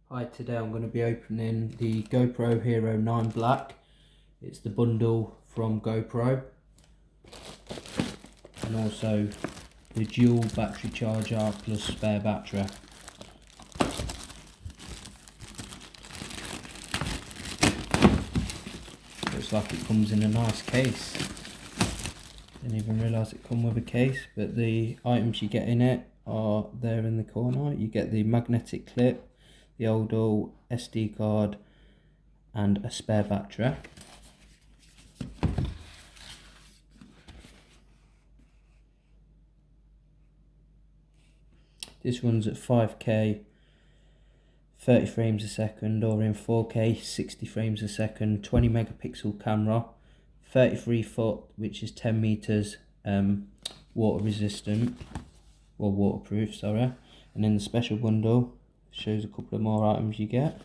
Hi, today I'm going to be opening the GoPro Hero 9 Black. It's the bundle from GoPro, and also the dual battery charger plus spare battery. Looks like it comes in a nice case. Didn't even realise it come with a case, but the items you get in it are there in the corner. You get the magnetic clip, the old SD card, and a spare battery. This runs at 5K 30 frames a second, or in 4K 60 frames a second, 20 megapixel camera, 33 foot, which is 10 meters, water resistant, or waterproof, sorry. And in the special bundle, shows a couple of more items you get.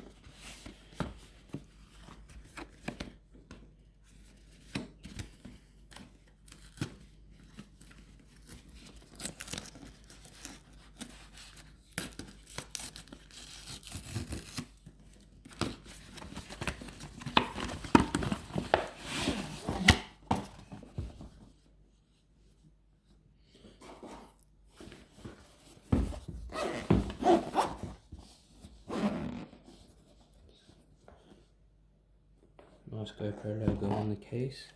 Nice GoPro logo on the case.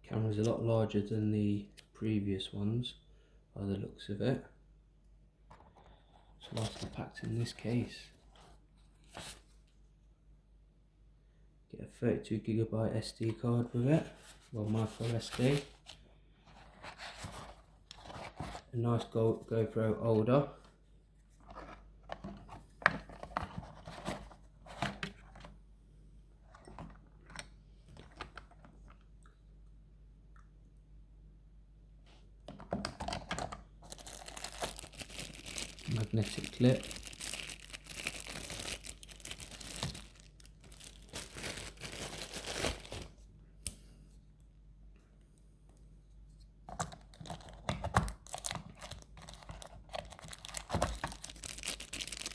Camera's a lot larger than the previous ones by the looks of it. It's nicely packed in this case. Get a 32GB SD card with it, well, micro SD. A nice GoPro holder. Magnetic clip.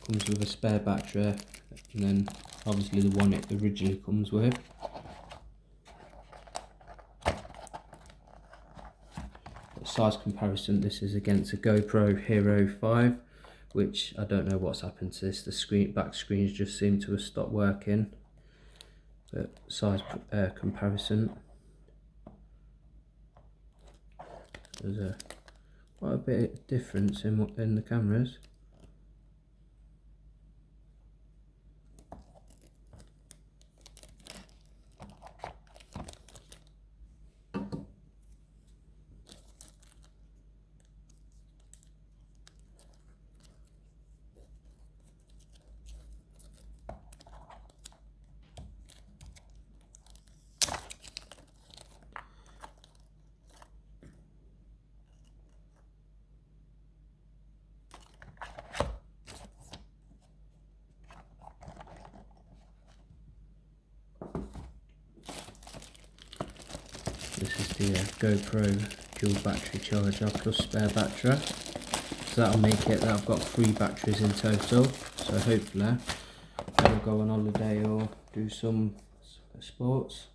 Comes with a spare battery, and then obviously the one it originally comes with. Size comparison, this is against a GoPro Hero 5, which I don't know what's happened to this. The back screens just seem to have stopped working. But size comparison, there's quite a bit of difference in the cameras. This is the GoPro dual battery charger plus spare battery. So that'll make it that I've got 3 batteries in total. So hopefully when I go on holiday or do some sports,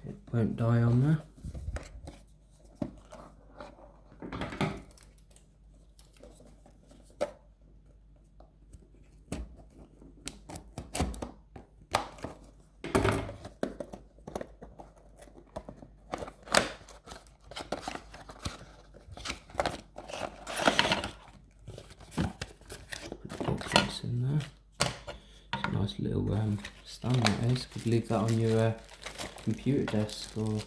it won't die on there. In there. It's a nice little stand that is. Could leave that on your computer desk or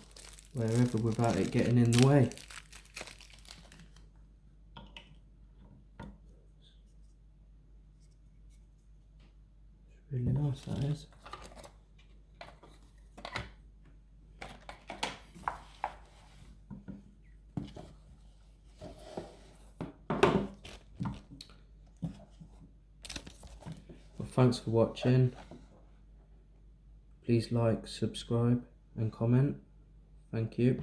wherever without it getting in the way. It's really nice, that is. Thanks for watching. Please like, subscribe and comment. Thank you.